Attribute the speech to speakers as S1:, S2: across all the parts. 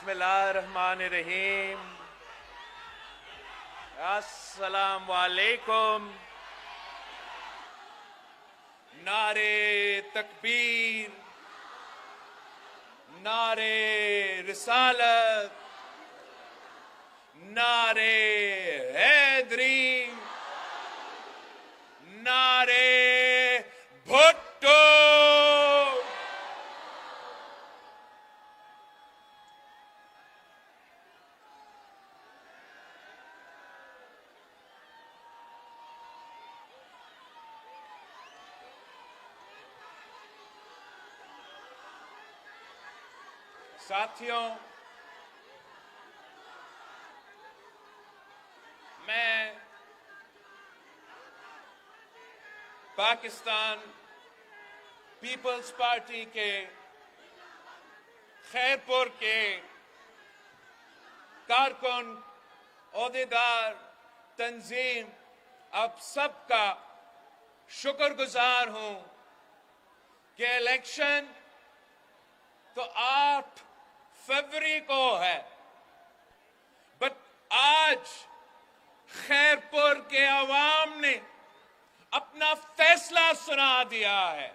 S1: बिस्मिल्लाहिर्रहमानिर्रहीम। अस्सलाम वालेकुम। नारे तकबीर, नारे रिसालत, नारे हैदरी, नारे भुट्टो। साथियों, मैं पाकिस्तान पीपल्स पार्टी के खैरपुर के कारकुन, ओहदेदार, तंजीम, आप सबका शुक्रगुजार हूं कि इलेक्शन तो 8 फरवरी को है, बट आज खैरपुर के अवाम ने अपना फैसला सुना दिया है।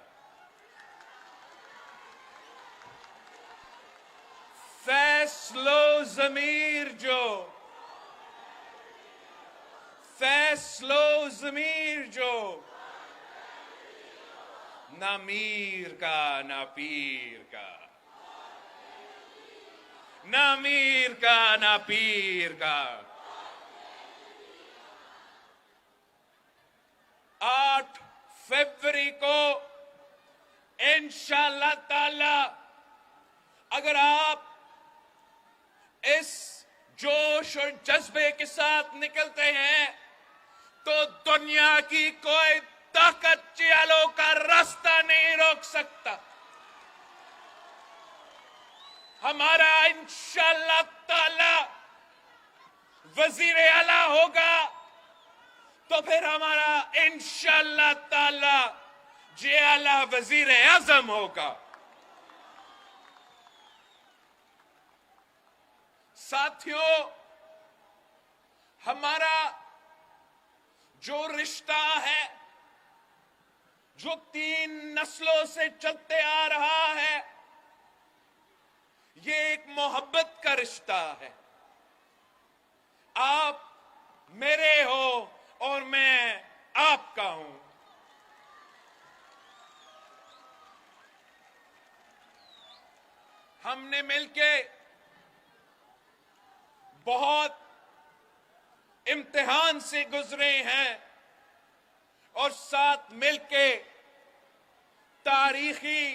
S1: फैसलो ज़मीर जो, फैसलो ज़मीर जो, ना मीर का ना पीर का, ना मीर का ना पीर का। 8 फरवरी को इंशाअल्लाह ताला अगर आप इस जोश और जज्बे के साथ निकलते हैं तो दुनिया की कोई ताकत चियालों का रास्ता नहीं रोक सकता। हमारा इंशाअल्लाह ताला वजीर आला होगा तो फिर हमारा इंशाअल्लाह ताला जे आला वजीर आजम होगा। साथियों, हमारा जो रिश्ता है, जो 3 नस्लों से चलते आ रहा है, ये एक मोहब्बत का रिश्ता है। आप मेरे हो और मैं आपका हूं। हमने मिलके बहुत इम्तिहान से गुजरे हैं और साथ मिलके तारीखी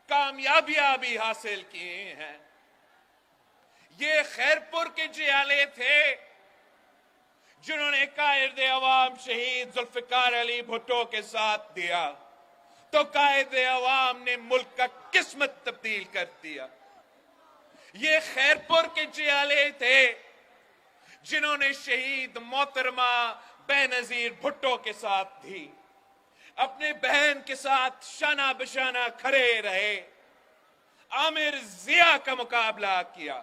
S1: कामयाबियां भी हासिल किए हैं। ये खैरपुर के जियाले थे जिन्होंने कायद अवाम शहीद जुल्फिकार अली भुट्टो के साथ दिया, तो कायद अवाम ने मुल्क का किस्मत तब्दील कर दिया। ये खैरपुर के जियाले थे जिन्होंने शहीद मोहतरमा बेनजीर भुट्टो के साथ दी, अपने बहन के साथ शाना बशाना खड़े रहे, आमिर जिया का मुकाबला किया,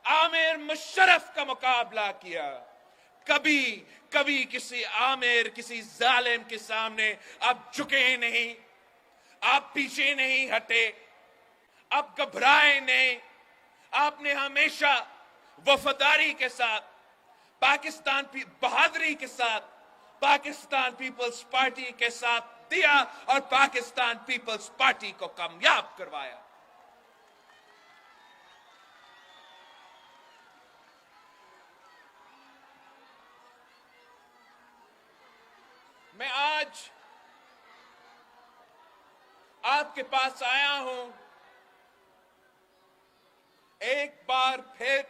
S1: आमिर मुशर्रफ का मुकाबला किया। कभी कभी किसी आमिर, किसी जालिम के सामने आप झुके नहीं, आप पीछे नहीं हटे, आप घबराए नहीं। आपने हमेशा वफादारी के साथ, पाकिस्तान की बहादुरी के साथ पाकिस्तान पीपल्स पार्टी के साथ दिया और पाकिस्तान पीपल्स पार्टी को कामयाब करवाया। मैं आज आपके पास आया हूं एक बार फिर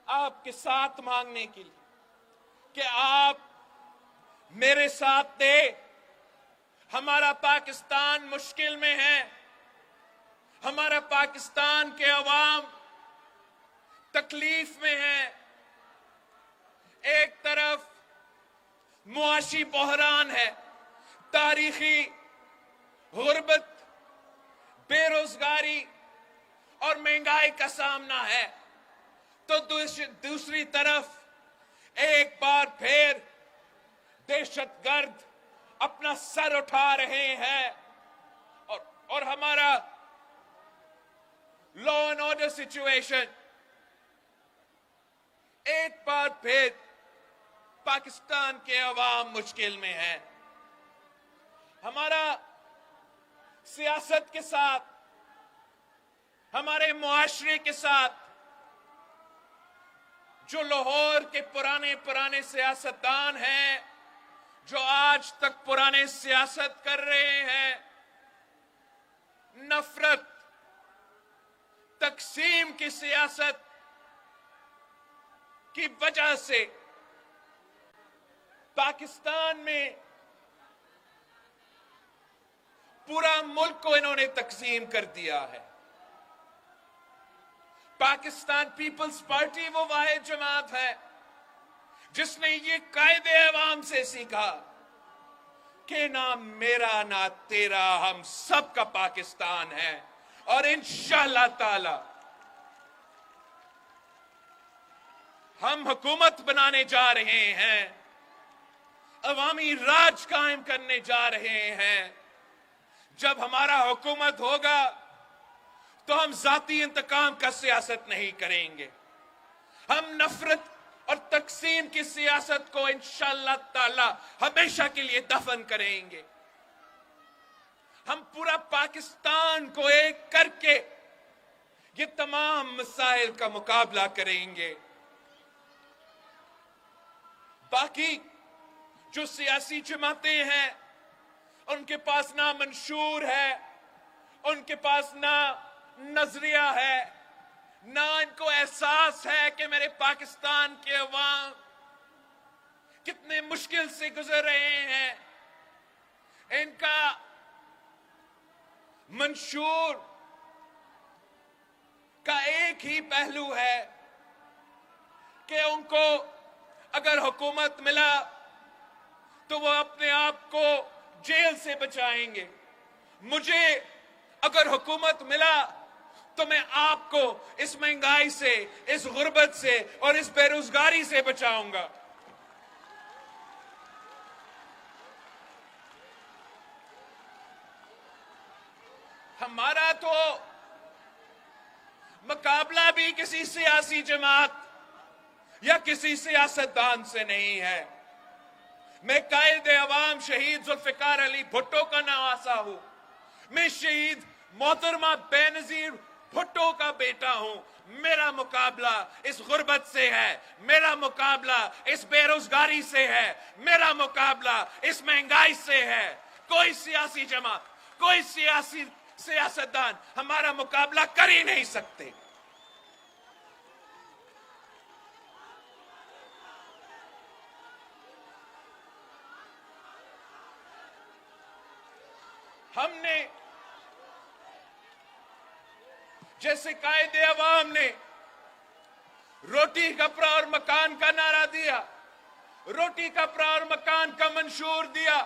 S1: आपके साथ मांगने के लिए कि आप मेरे साथ दे। हमारा पाकिस्तान मुश्किल में है, हमारा पाकिस्तान के अवाम तकलीफ में है। एक तरफ मुआशी बहरान है, तारीखी गुर्बत, बेरोजगारी और महंगाई का सामना है, तो दूसरी तरफ एक बार फिर दहशतगर्द अपना सर उठा रहे हैं और हमारा लॉ एंड ऑर्डर सिचुएशन एक बार फिर पाकिस्तान के अवाम मुश्किल में है। हमारा सियासत के साथ, हमारे मुआशरे के साथ जो लाहौर के पुराने सियासतदान हैं, जो आज तक पुराने सियासत कर रहे हैं, नफरत, तकसीम की सियासत की वजह से पाकिस्तान में पूरा मुल्क को इन्होंने तकसीम कर दिया है। पाकिस्तान पीपल्स पार्टी वो वाहिद जमात है जिसने ये कायदे अवाम से सीखा कि ना मेरा ना तेरा, हम सबका पाकिस्तान है। और इंशाअल्लाह ताला हम हुकूमत बनाने जा रहे हैं, अवामी राज कायम करने जा रहे हैं। जब हमारा हुकूमत होगा तो हम जाती इंतकाम का सियासत नहीं करेंगे, हम नफरत और तकसीम की सियासत को इंशाअल्लाह ताला हमेशा के लिए दफन करेंगे। हम पूरा पाकिस्तान को एक करके ये तमाम मसाइल का मुकाबला करेंगे। बाकी जो सियासी जमातें हैं उनके पास ना मंशूर है, उनके पास ना नजरिया है, ना इनको एहसास है कि मेरे पाकिस्तान के अवाम कितने मुश्किल से गुजर रहे हैं। इनका मंशूर का एक ही पहलू है कि उनको अगर हुकूमत मिला तो वो अपने आप को जेल से बचाएंगे। मुझे अगर हुकूमत मिला तो मैं आपको इस महंगाई से, इस गुर्बत से और इस बेरोजगारी से बचाऊंगा। हमारा तो मुकाबला भी किसी सियासी जमात या किसी सियासतदान से नहीं है। मैं कायदे अवाम शहीद जुल्फिकार अली भुट्टो का नवासा हूं। मैं शहीद मोहतरमा बेनजीर भुट्टो का बेटा हूं। मेरा मुकाबला इस गुर्बत से है, मेरा मुकाबला इस बेरोजगारी से है, मेरा मुकाबला इस महंगाई से है। कोई सियासी जमात, कोई सियासतदान हमारा मुकाबला कर ही नहीं सकते। हमने जैसे कायदे अवाम ने रोटी कपड़ा और मकान का नारा दिया, रोटी कपड़ा और मकान का मंशूर दिया,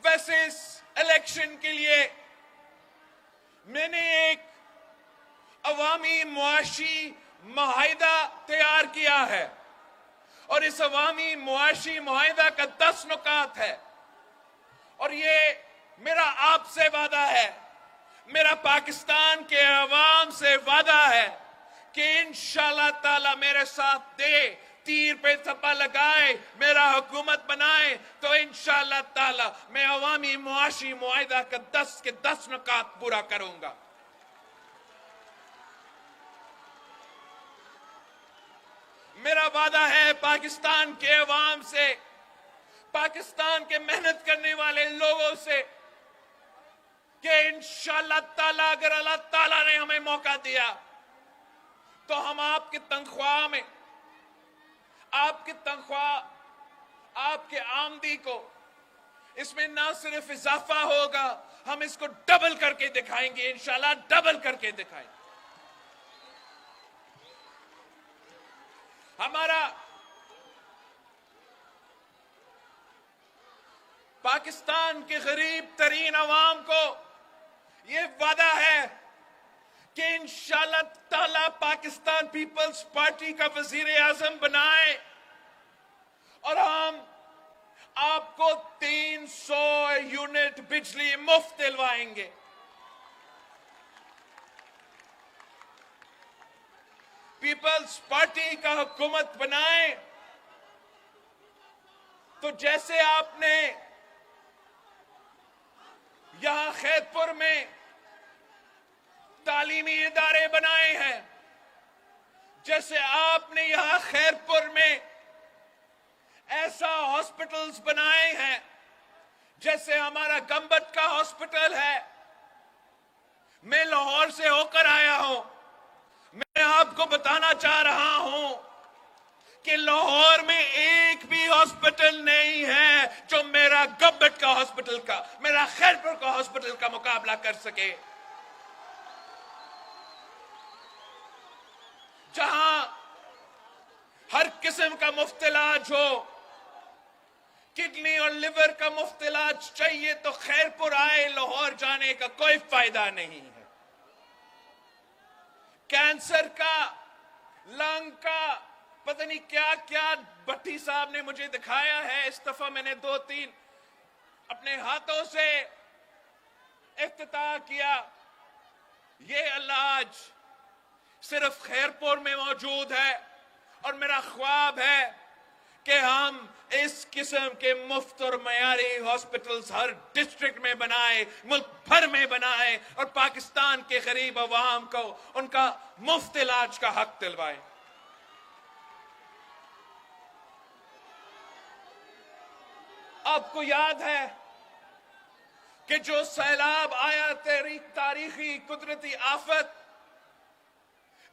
S1: वैसे इस इलेक्शन के लिए मैंने एक अवामी मुआशी मुआहिदा तैयार किया है और इस अवामी मुआशी मुआहिदा का 10 नुकात है। और ये मेरा आपसे वादा है, मेरा पाकिस्तान के अवाम से वादा है कि इंशाअल्लाह ताला मेरे साथ दे, तीर पे थप्पा लगाए, मेरा हुकूमत बनाए तो इंशाअल्लाह ताला मैं अवामी मुआशी मुआहिदा का 10 के 10 नुकात पूरा करूंगा। मेरा वादा है पाकिस्तान के अवाम से, पाकिस्तान के मेहनत करने वाले लोगों से कि इंशाअल्लाह ताला अगर अल्लाह ताला ने हमें मौका दिया तो हम आपकी तनख्वाह में, आपकी तनख्वाह, आपके आमदी को इसमें ना सिर्फ इजाफा होगा, हम इसको डबल करके दिखाएंगे, इंशाअल्लाह डबल करके दिखाएंगे। हमारा पाकिस्तान के गरीब तरीन अवाम को यह वादा है कि इंशाल्लाह ताला पाकिस्तान पीपल्स पार्टी का वजीर आजम बनाए और हम आपको 300 यूनिट बिजली मुफ्त दिलवाएंगे। पीपल्स पार्टी का हुकूमत बनाए तो जैसे आपने यहां खैरपुर में तालीमी इदारे बनाए हैं, जैसे आपने यहां खैरपुर में ऐसा हॉस्पिटल्स बनाए हैं, जैसे हमारा गंबट का हॉस्पिटल है। मैं लाहौर से होकर आया हूं, मैं आपको बताना चाह रहा हूं कि लाहौर में एक भी हॉस्पिटल नहीं है जो मेरा गंबट का हॉस्पिटल का, मेरा खैरपुर का हॉस्पिटल का मुकाबला कर सके। जहां हर किस्म का मुफ्त इलाज हो, किडनी और लिवर का मुफ्त इलाज चाहिए तो खैरपुर आए, लाहौर जाने का कोई फायदा नहीं है। कैंसर का, लंग का, पता नहीं क्या क्या भट्टी साहब ने मुझे दिखाया है। इस दफा मैंने 2-3 अपने हाथों से इफ्तिताह किया। ये इलाज सिर्फ खैरपुर में मौजूद है और मेरा ख्वाब है कि हम इस किस्म के मुफ्त और मयारी हॉस्पिटल्स हर डिस्ट्रिक्ट में बनाए, मुल्क भर में बनाए और पाकिस्तान के गरीब अवाम को उनका मुफ्त इलाज का हक दिलवाए। आपको याद है कि जो सैलाब आया, तारीखी कुदरती आफत,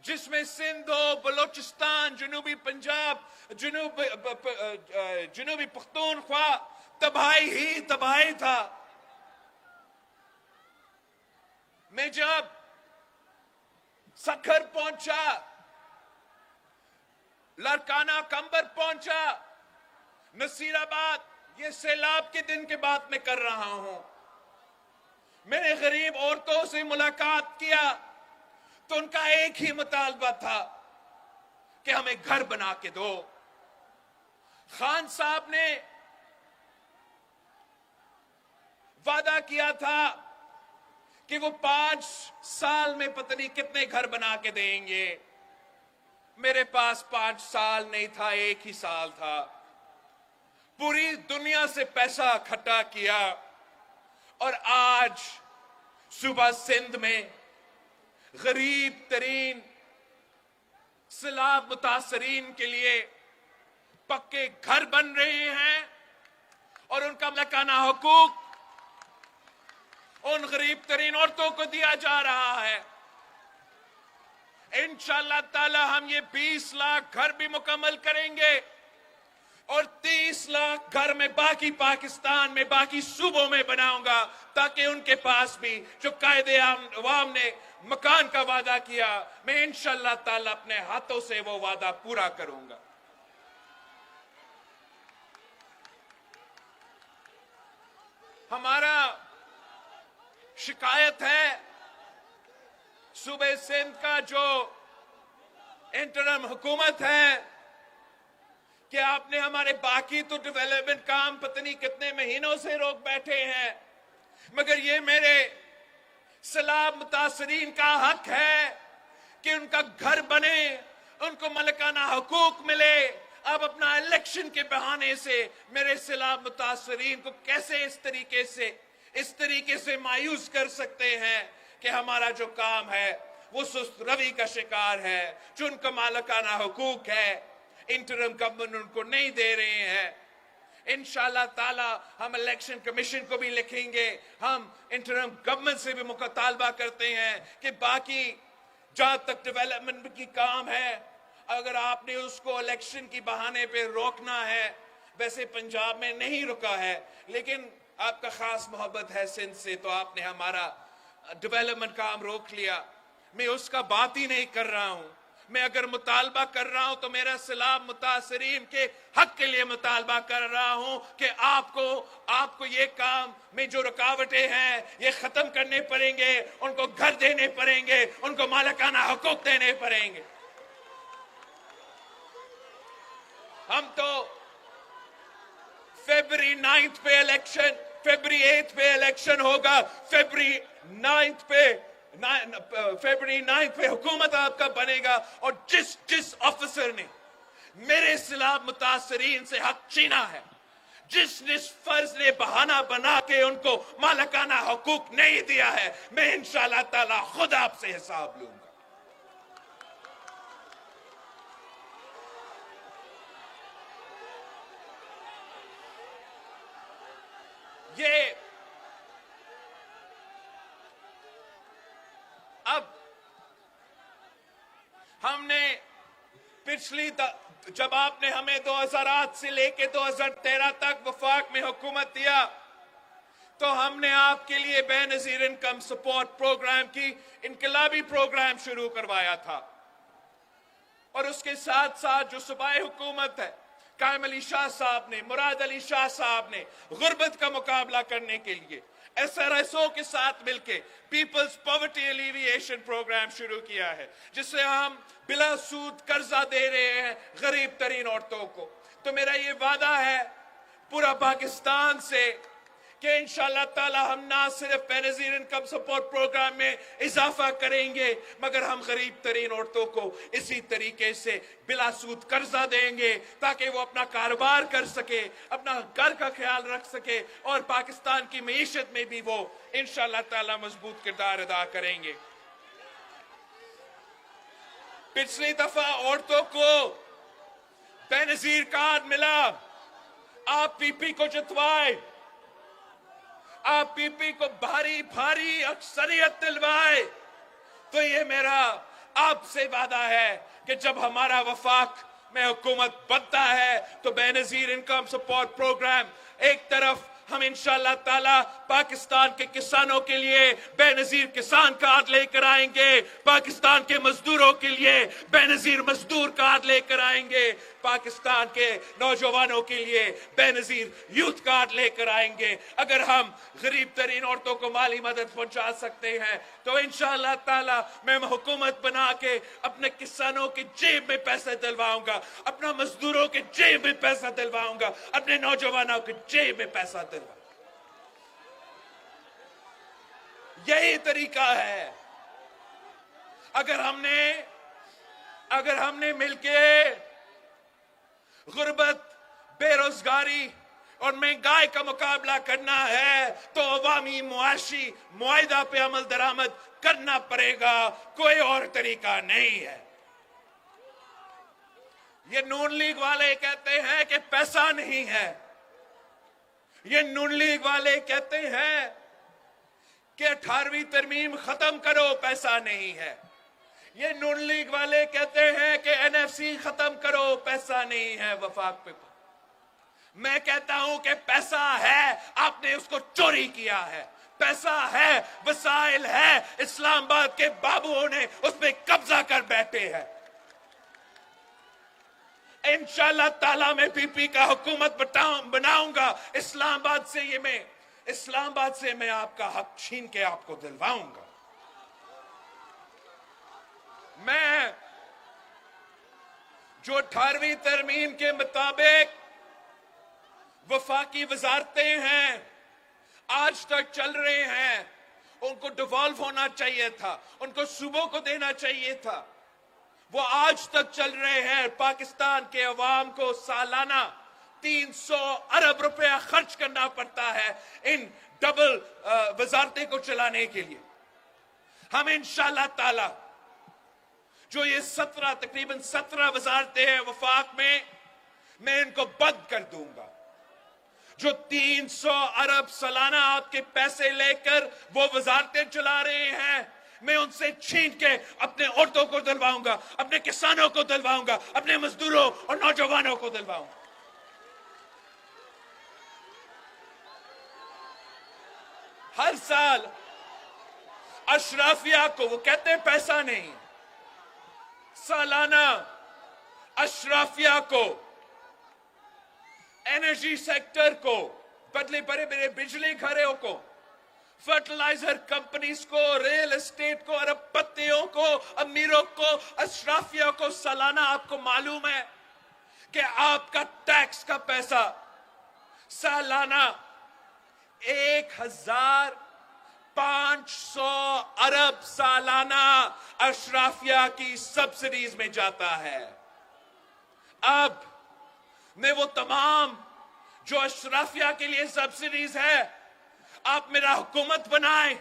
S1: जिसमें सिंध हो, बलोचिस्तान, जनूबी पंजाब, जनूबी पख्तूनख्वा, तबाही ही तबाही था। मैं जब सखर पहुंचा, लारकाना कंबर पहुंचा, नसीराबाद, ये सैलाब के दिन के बात में कर रहा हूं। मैंने गरीब औरतों से मुलाकात किया तो उनका एक ही मुतालबा था कि हमें घर बना के दो। खान साहब ने वादा किया था कि वो 5 साल में पता नहीं कितने घर बना के देंगे। मेरे पास 5 साल नहीं था, एक ही साल था। पूरी दुनिया से पैसा इकट्ठा किया और आज सुबह सिंध में गरीब तरीन सैलाब मुतासरीन के लिए पक्के घर बन रहे हैं और उनका मलकाना हुकूक उन गरीब तरीन औरतों को दिया जा रहा है। इंशाअल्लाह ताला हम ये 20 लाख घर भी मुकम्मल करेंगे और 30 लाख घर में बाकी पाकिस्तान में, बाकी सूबों में बनाऊंगा, ताकि उनके पास भी जो कायदे अवाम ने मकान का वादा किया, मैं इंशाअल्लाह ताला अपने हाथों से वो वादा पूरा करूंगा। हमारा शिकायत है सूबे सिंध का जो इंटरम हुकूमत है कि आपने हमारे बाकी तो डेवलपमेंट काम पता नहीं कितने महीनों से रोक बैठे हैं, मगर ये मेरे सैलाब मुतासरीन का हक है कि उनका घर बने, उनको मलकाना हुकूक मिले। अब अपना इलेक्शन के बहाने से मेरे सैलाब मुतासरीन को कैसे इस तरीके से मायूस कर सकते हैं कि हमारा जो काम है वो सुस्त रवि का शिकार है, जो उनका मालिकाना हुकूक है इंटरम गवर्नमेंट उनको नहीं दे रहे हैं। इंशाअल्लाह ताला हम इलेक्शन कमीशन को भी लिखेंगे, हम इंटरम गवर्नमेंट से भी मुतालबा करते हैं कि बाकी जहां तक डेवलपमेंट की काम है, अगर आपने उसको इलेक्शन की बहाने पे रोकना है, वैसे पंजाब में नहीं रुका है, लेकिन आपका खास मोहब्बत है सिंध से, तो आपने हमारा डेवलपमेंट काम रोक लिया। मैं उसका बात ही नहीं कर रहा हूं, मैं अगर मुतालबा कर रहा हूं तो मेरा सलाम मुतासरीन के हक के लिए मुतालबा कर रहा हूं कि आपको ये काम में जो रुकावटें हैं ये खत्म करने पड़ेंगे, उनको घर देने पड़ेंगे, उनको मालिकाना हकूक देने पड़ेंगे। हम तो फरवरी 9 पे इलेक्शन, फरवरी 8 पे इलेक्शन होगा, फरवरी 9 पे हुकूमत आपका बनेगा, और जिस ऑफिसर ने मेरे खिलाफ मुतासरीन से हक छीना है, जिस फर्ज ने बहाना बना के उनको मालिकाना हकूक नहीं दिया है, मैं इंशाअल्लाह ताला खुद आपसे हिसाब लूंगा। ये अब हमने जब आपने हमें 2008 से लेके 2013 तक वफाक में हुकूमत दिया, तो हमने आपके लिए बेनजीर इनकम सपोर्ट प्रोग्राम की इनकलाबी प्रोग्राम शुरू करवाया था। और उसके साथ साथ जो सूबाई हुकूमत है, कायम अली शाह साहब ने, मुराद अली शाह साहब ने गुर्बत का मुकाबला करने के लिए SRSO के साथ मिलकर पीपल्स पॉवर्टी एलिविएशन प्रोग्राम शुरू किया है, जिससे हम बिला सूद कर्जा दे रहे हैं गरीब तरीन औरतों को। तो मेरा ये वादा है पूरा पाकिस्तान से कि इंशाअल्लाह ताला हम ना सिर्फ बेनजीर इनकम सपोर्ट प्रोग्राम में इजाफा करेंगे, मगर हम गरीब तरीन औरतों को इसी तरीके से बिला सूद कर्जा देंगे ताकि वो अपना कारोबार कर सके, अपना घर का ख्याल रख सके, और पाकिस्तान की मईशत में भी वो इंशाअल्लाह ताला मजबूत किरदार अदा करेंगे। पिछली दफा औरतों को बेनजीर कार्ड मिला, आप पीपी को जितवाए, आप पीपी को भारी भारी अक्सरियत दिलवाए। तो ये मेरा आपसे वादा है कि जब हमारा वफाक में हुकूमत बनता है तो बेनजीर इनकम सपोर्ट प्रोग्राम एक तरफ हम इंशाअल्लाह ताला पाकिस्तान के किसानों के लिए बेनजीर किसान कार्ड लेकर आएंगे, पाकिस्तान के मजदूरों के लिए बेनजीर मजदूर कार्ड लेकर आएंगे, पाकिस्तान के नौजवानों के लिए बेनजीर यूथ कार्ड लेकर आएंगे। अगर हम गरीब तरीन औरतों को माली मदद पहुंचा सकते हैं तो इंशाअल्लाह ताला मैं हुकूमत बना के अपने किसानों की जेब में पैसे दिलवाऊंगा, अपना मजदूरों के जेब में पैसा दिलवाऊंगा, अपने नौजवानों के जेब में पैसा दिलवाऊंगा। यही तरीका है। अगर हमने मिलके गुर्बत, बेरोजगारी और महंगाई का मुकाबला करना है तो अवामी मुआशी मुआहिदा पे अमल दरामद करना पड़ेगा, कोई और तरीका नहीं है। ये नून लीग वाले कहते हैं कि पैसा नहीं है, ये नून लीग वाले कहते हैं कि 18वीं तरमीम खत्म करो, पैसा नहीं है। ये नून लीग वाले कहते हैं कि NFC खत्म करो, पैसा नहीं है वफाक पे। मैं कहता हूं कि पैसा है, आपने उसको चोरी किया है। पैसा है, वसाइल है, इस्लामाबाद के बाबुओं ने उस पर कब्जा कर बैठे हैं। इंशाअल्लाह ताला मैं पीपी का हुकूमत बनाऊंगा। इस्लामाबाद से मैं आपका हक छीन के आपको दिलवाऊंगा। मैं जो 18वीं तरमीम के मुताबिक वफाकी वजारतें हैं आज तक चल रहे हैं, उनको डिवॉल्व होना चाहिए था, उनको सूबों को देना चाहिए था, वो आज तक चल रहे हैं। पाकिस्तान के अवाम को सालाना 300 अरब रुपया खर्च करना पड़ता है इन डबल वजारतें को चलाने के लिए। हम इंशाअल्लाह ताला जो ये तकरीबन 17 वजारतें हैं वफाक में, मैं इनको बंद कर दूंगा। जो 300 अरब सालाना आपके पैसे लेकर वो वजारतें चला रहे हैं, मैं उनसे छीन के अपने औरतों को दिलवाऊंगा, अपने किसानों को दिलवाऊंगा, अपने मजदूरों और नौजवानों को दिलवाऊंगा। हर साल अशराफिया को, वो कहते हैं पैसा नहीं, सालाना अशराफिया को, एनर्जी सेक्टर को, बदले बड़े बड़े बिजली घरों को, फर्टिलाइजर कंपनीज को, रियल एस्टेट को, अरबपतियों को, अमीरों को, अशराफिया को सालाना आपको मालूम है कि आपका टैक्स का पैसा सालाना 1,500 अरब सालाना अशराफिया की सब्सिडीज में जाता है। अब मैं वो तमाम जो अशराफिया के लिए सब्सिडीज है, आप मेरा हुकूमत बनाए,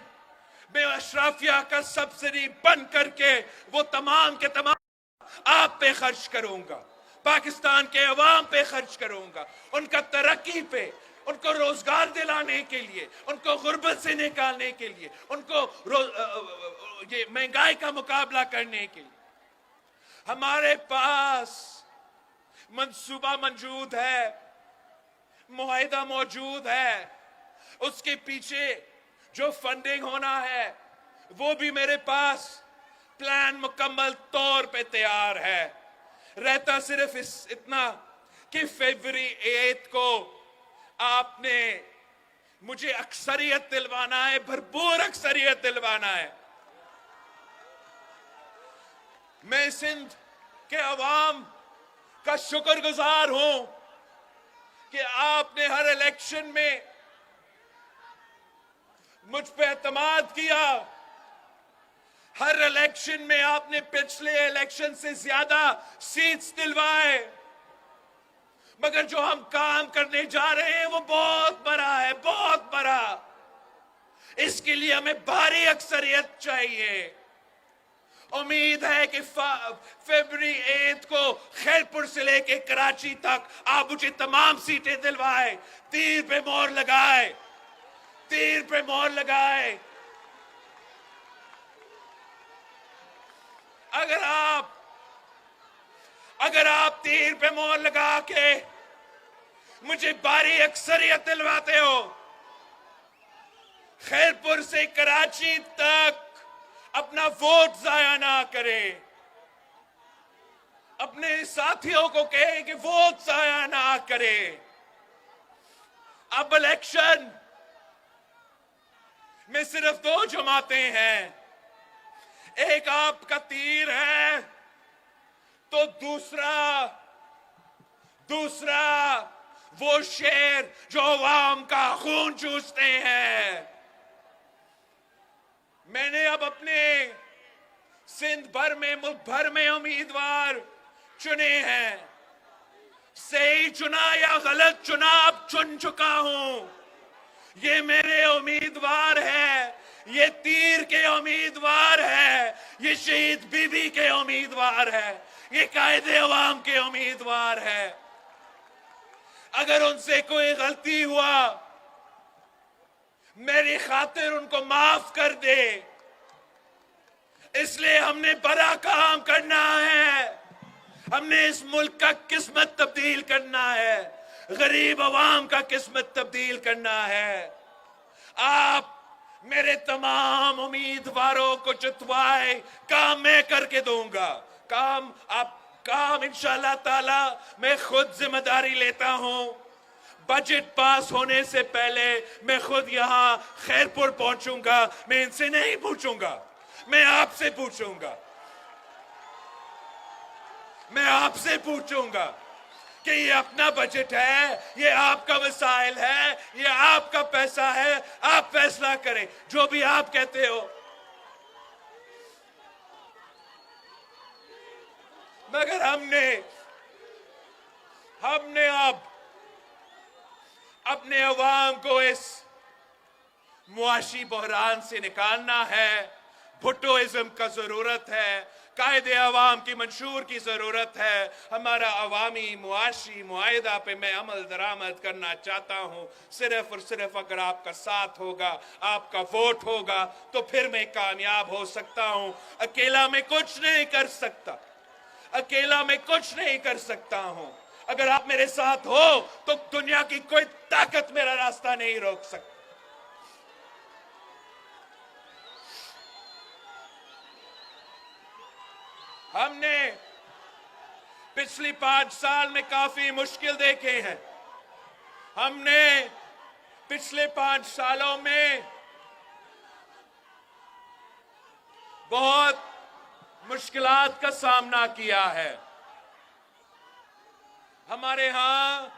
S1: मैं अशराफिया का सब्सिडी बंद करके वो तमाम के तमाम आप पे खर्च करूंगा, पाकिस्तान के अवाम पे खर्च करूंगा, उनका तरक्की पे, उनको रोजगार दिलाने के लिए, उनको गुर्बत से निकालने के लिए, उनको ये महंगाई का मुकाबला करने के लिए। हमारे पास मंसूबा मौजूद है, मुआहिदा मौजूद है, उसके पीछे जो फंडिंग होना है वो भी मेरे पास प्लान मुकम्मल तौर पे तैयार है। रहता सिर्फ इतना कि फरवरी 8 को आपने मुझे अक्सरियत दिलवाना है, भरपूर अक्सरियत दिलवाना है। मैं सिंध के अवाम का शुक्रगुजार हूं कि आपने हर इलेक्शन में मुझ पे एतमाद किया, हर इलेक्शन में आपने पिछले इलेक्शन से ज्यादा सीट्स दिलवाए, मगर जो हम काम करने जा रहे हैं वो बहुत बड़ा है, बहुत बड़ा। इसके लिए हमें भारी अक्सरियत चाहिए। उम्मीद है कि फरवरी 8 को खैरपुर से लेके कराची तक आप मुझे तमाम सीटें दिलवाए, तीर पे मोहर लगाए, तीर पे मोहर लगाए। अगर आप तीर पे मोहर लगा के मुझे भारी अक्सरियत दिलवाते हो, खैरपुर से कराची तक अपना वोट जाया ना करें, अपने साथियों को कहे कि वोट जाया ना करें। अब इलेक्शन में सिर्फ 2 जमातें हैं, एक आपका तीर है तो दूसरा वो शेर जो अवाम का खून चूसते हैं। मैंने अब अपने सिंध भर में, मुल्क भर में उम्मीदवार चुने हैं। सही चुना या गलत चुना, अब चुन चुका हूं। ये मेरे उम्मीदवार है, ये तीर के उम्मीदवार है, ये शहीद बीबी के उम्मीदवार है, ये कायदे अवाम के उम्मीदवार है। अगर उनसे कोई गलती हुआ, मेरी खातिर उनको माफ कर दे। इसलिए हमने बड़ा काम करना है, हमने इस मुल्क का किस्मत तब्दील करना है, गरीब अवाम का किस्मत तब्दील करना है। आप मेरे तमाम उम्मीदवारों को जितवाए, काम मैं करके दूंगा। काम इंशाल्लाह ताला मैं खुद जिम्मेदारी लेता हूं। बजट पास होने से पहले मैं खुद यहां खैरपुर पहुंचूंगा। मैं इनसे नहीं पूछूंगा, मैं आपसे पूछूंगा, मैं आपसे पूछूंगा कि ये अपना बजट है, ये आपका मसाइल है, ये आपका पैसा है, आप फैसला करें, जो भी आप कहते हो। मगर हमने अब अपने अवाम को इस मुआशी बहरान से निकालना है। भुट्टोइज्म का जरूरत है, कायदे अवाम की मंशूर की जरूरत है। हमारा अवामी मुआशी मुआहिदा पे मैं अमल दरामद करना चाहता हूं। सिर्फ और सिर्फ अगर आपका साथ होगा, आपका वोट होगा, तो फिर मैं कामयाब हो सकता हूं। अकेला मैं कुछ नहीं कर सकता, अकेला मैं कुछ नहीं कर सकता हूं। अगर आप मेरे साथ हो तो दुनिया की कोई ताकत मेरा रास्ता नहीं रोक सकती। हमने पिछली 5 साल में काफी मुश्किल देखे हैं। हमने पिछले 5 सालों में बहुत मुश्किलात का सामना किया है। हमारे यहां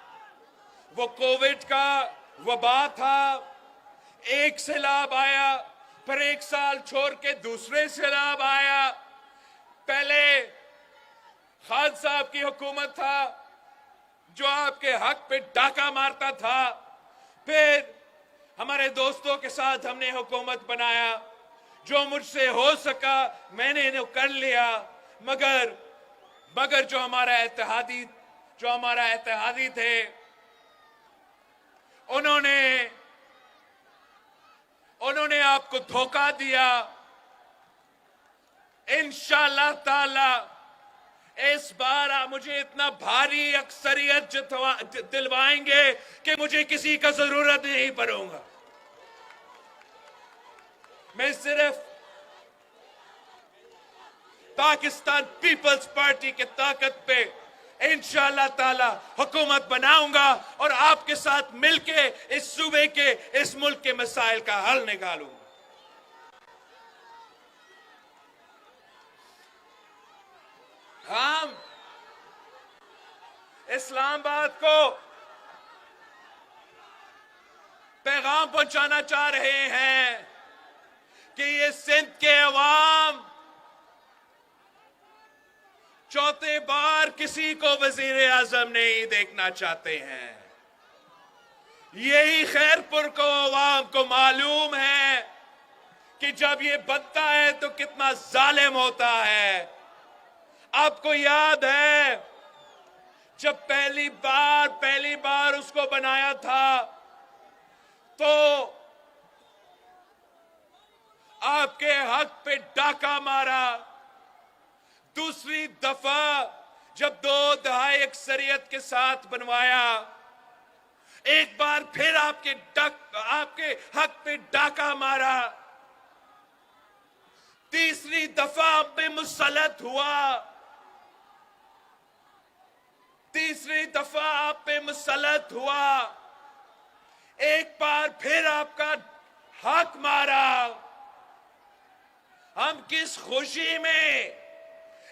S1: वो कोविड का वबा था, एक सैलाब आया, फिर 1 साल छोड़ के दूसरे सैलाब आया। पहले खान साहब की हुकूमत था जो आपके हक पे डाका मारता था, फिर हमारे दोस्तों के साथ हमने हुकूमत बनाया, जो मुझसे हो सका मैंने इन्हें कर लिया, मगर जो हमारा इत्तेहादी थे उन्होंने आपको धोखा दिया। इंशाअल्लाह ताला इस बार आप मुझे इतना भारी अक्सरियत दिलवाएंगे कि मुझे किसी का जरूरत नहीं पड़ूंगा। मैं सिर्फ पाकिस्तान पीपल्स पार्टी के ताकत पे इंशाअल्लाह ताला हुकूमत बनाऊंगा और आपके साथ मिलके इस सूबे के, इस मुल्क के मसाइल का हल निकालूंगा। हम इस्लामाबाद को पैगाम पहुंचाना चाह रहे हैं कि ये सिंध के अवाम चौथे बार किसी को वजीर आजम नहीं देखना चाहते हैं। यही खैरपुर को अवाम को मालूम है कि जब ये बनता है तो कितना जालिम होता है। आपको याद है जब पहली बार उसको बनाया था तो आपके हक पे डाका मारा। दूसरी दफा जब 2 दहाई अक्सरियत के साथ बनवाया, एक बार फिर आपके हक पे डाका मारा। तीसरी दफा आप पे मुसल्लत हुआ। एक बार फिर आपका हक मारा। हम किस खुशी में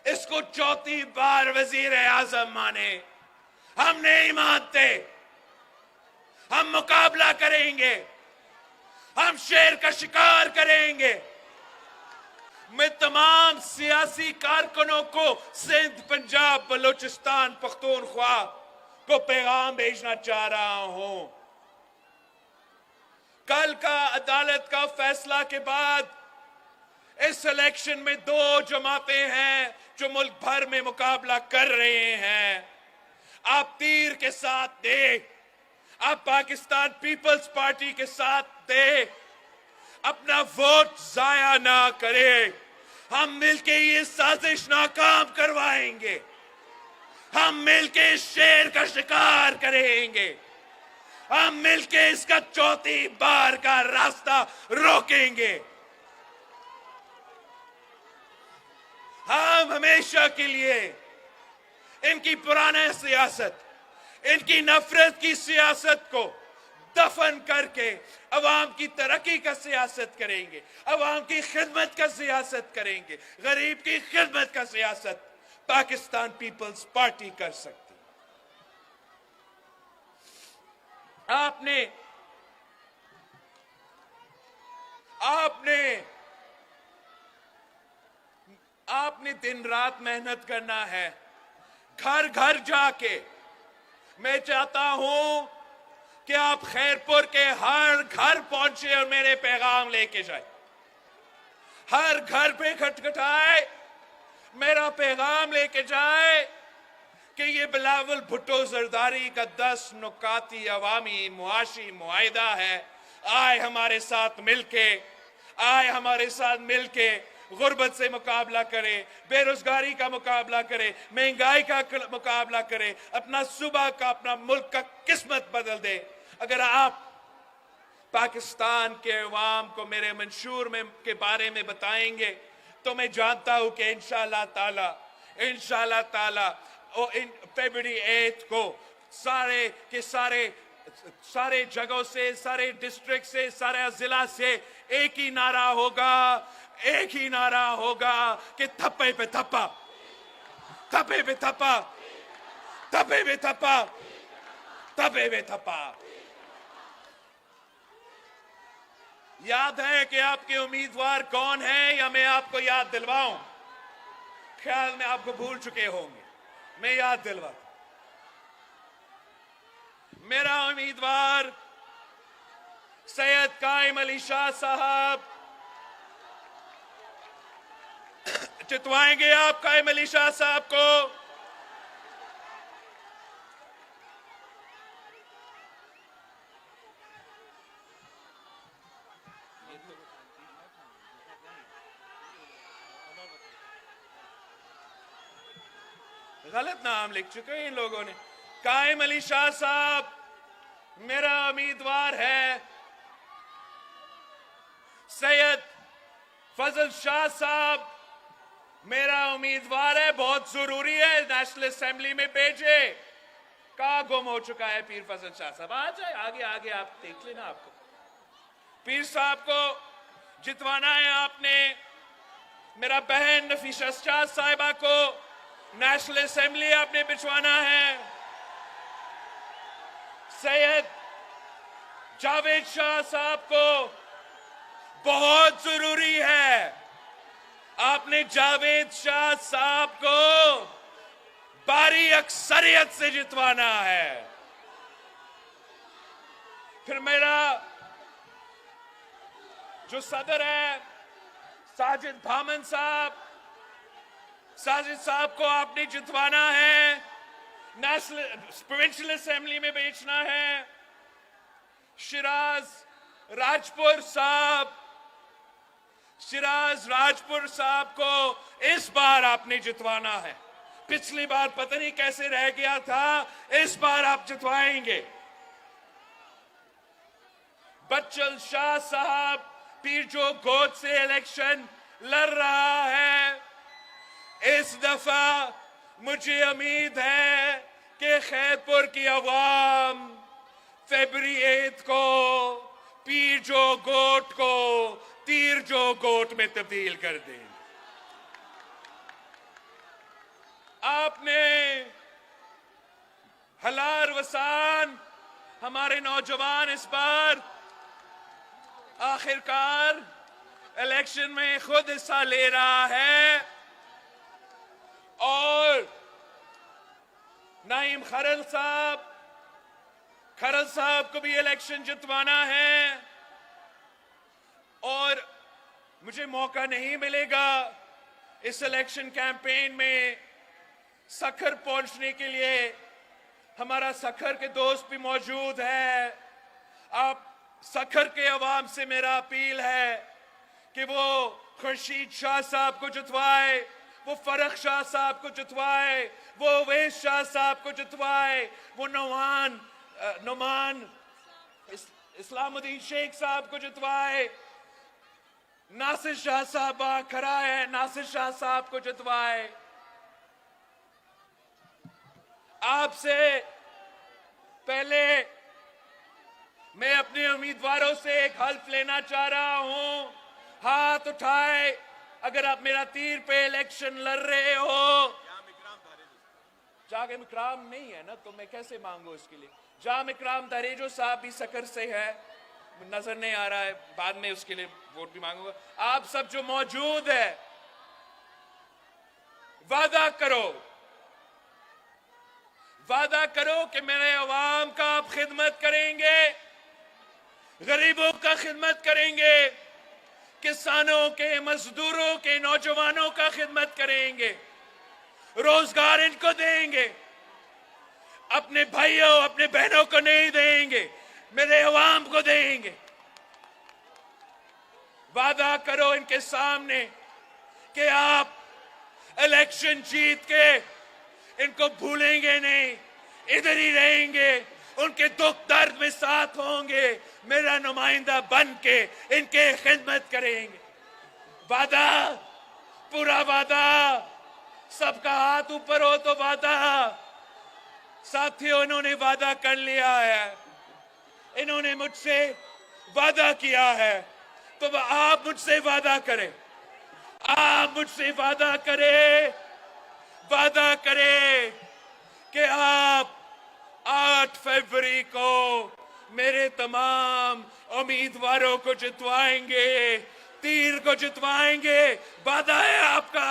S1: इसको चौथी बार वजीर आजम माने? हम नहीं मानते। हम मुकाबला करेंगे, हम शेर का शिकार करेंगे। मैं तमाम सियासी कारकुनों को सिंध, पंजाब, बलूचिस्तान, पख्तूनख्वा को पैगाम भेजना चाह रहा हूं। कल का अदालत का फैसला के बाद इस इलेक्शन में 2 जमातें हैं जो मुल्क भर में मुकाबला कर रहे हैं। आप तीर के साथ दे, आप पाकिस्तान पीपल्स पार्टी के साथ दे, अपना वोट जाया ना करे। हम मिलके ये साजिश नाकाम करवाएंगे। हम मिलके शेर का शिकार करेंगे। हम मिलके इसका चौथी बार का रास्ता रोकेंगे। हम हमेशा के लिए इनकी पुरानी सियासत, इनकी नफरत की सियासत को दफन करके अवाम की तरक्की का सियासत करेंगे, अवाम की खिदमत का सियासत करेंगे। गरीब की खिदमत का सियासत पाकिस्तान पीपल्स पार्टी कर सकती। आपने दिन रात मेहनत करना है, घर घर जाके। मैं चाहता हूं कि आप खैरपुर के हर घर पहुंचे और मेरे पैगाम लेके जाए। हर घर पे खटखटाए, मेरा पैगाम लेके जाए कि ये बिलावल भुट्टो जरदारी का 10 नुकाती अवामी मुआशी मुआहिदा है। आए हमारे साथ मिलके गुर्बत से मुकाबला करे, बेरोजगारी का मुकाबला करे, महंगाई का मुकाबला करे, अपना सूबा का, अपना मुल्क का किस्मत बदल दे। अगर आप पाकिस्तान के अवाम को मेरे मंशूर के बारे में बताएंगे तो मैं जानता हूं कि इंशाअल्लाह ताला इंशाल्लाह ताला इन फरवरी 8 को सारे के सारे जगहों से, सारे डिस्ट्रिक्ट से, सारे जिला से एक ही नारा होगा कि थप्पे पे थप्पा, थप्पे पे थप्पा, थप्पे पे थप्पा, थप्पे पे थप्पा। याद है कि आपके उम्मीदवार कौन है या मैं आपको याद दिलवाऊं? ख्याल में आपको भूल चुके होंगे, मैं याद दिलवाता। मेरा उम्मीदवार सैयद कायम अली शाह साहब। जितवाएंगे आप कायम अली शाह साहब को? गलत नाम लिख चुके हैं इन लोगों ने। कायम अली शाह साहब मेरा उम्मीदवार है। सैयद फजल शाह साहब मेरा उम्मीदवार है। बहुत जरूरी है नेशनल असेंबली में भेजे। कहां गुम हो चुका है पीर फजल शाह साहब? आ जाए आगे, आगे आप देख लेना। आपको पीर साहब को जितवाना है आपने। मेरा बहन नफीसा शाह साहिबा को नेशनल असेंबली आपने बिछवाना है। सैयद जावेद शाह साहब को बहुत जरूरी है, आपने जावेद शाह साहब को भारी अक्सरियत से जितवाना है। फिर मेरा जो सदर है साजिद भामन साहब, साजिद साहब को आपने जितवाना है। नेशनल प्रोविंशियल असेंबली में भेजना है। शिराज राजपुर साहब को इस बार आपने जितवाना है। पिछली बार पता नहीं कैसे रह गया था, इस बार आप जितवाएंगे। बच्चल शाह साहब पीर जो गोद से इलेक्शन लड़ रहा है। इस दफा मुझे उम्मीद है कि खैरपुर की आवाम फरवरी 8 को पीर जो गोट को तीर जो गोट में तब्दील कर दें। आपने हलार वसान हमारे नौजवान इस बार आखिरकार इलेक्शन में खुद हिस्सा ले रहा है और नाइम खरल साहब को भी इलेक्शन जितवाना है। और मुझे मौका नहीं मिलेगा इस इलेक्शन कैंपेन में सखर पहुंचने के लिए। हमारा सखर के दोस्त भी मौजूद है। आप सखर के अवाम से मेरा अपील है कि वो खुर्शीद शाह साहब को जितवाए, वो फरख शाह साहब को जितवाए, वो अवैस शाह साहब को जितवाए, वो नुमान इस्लामुद्दीन शेख साहब को जितवाए, नासिर शाह साहब खड़ा है, नासिर शाह साहब को जितवाए। आपसे पहले मैं अपने उम्मीदवारों से एक हल्फ लेना चाह रहा हूं। हाथ उठाए अगर आप मेरा तीर पे इलेक्शन लड़ रहे हो। जाम इकराम नहीं है ना, तो मैं कैसे मांगू इसके लिए? जाम इकराम दरेजो साहब भी सकर से है, नजर नहीं आ रहा है, बाद में उसके लिए वोट भी मांगूंगा। आप सब जो मौजूद है, वादा करो कि मेरे अवाम का आप खिदमत करेंगे, गरीबों का खिदमत करेंगे, किसानों के, मजदूरों के, नौजवानों का खिदमत करेंगे, रोजगार इनको देंगे। अपने भाइयों अपने बहनों को नहीं देंगे, मेरे अवाम को देंगे। वादा करो इनके सामने कि आप इलेक्शन जीत के इनको भूलेंगे नहीं, इधर ही रहेंगे, उनके दुख दर्द में साथ होंगे, मेरा नुमाइंदा बन के इनके खिदमत करेंगे। वादा, पूरा वादा। सबका हाथ ऊपर हो तो वादा। साथियों, इन्होंने वादा कर लिया है, इन्होंने मुझसे वादा किया है, तो आप मुझसे वादा करें, आप मुझसे वादा करें, वादा करें कि आप 8 फरवरी को मेरे तमाम उम्मीदवारों को जितवाएंगे, तीर को जितवाएंगे। वादा है आपका?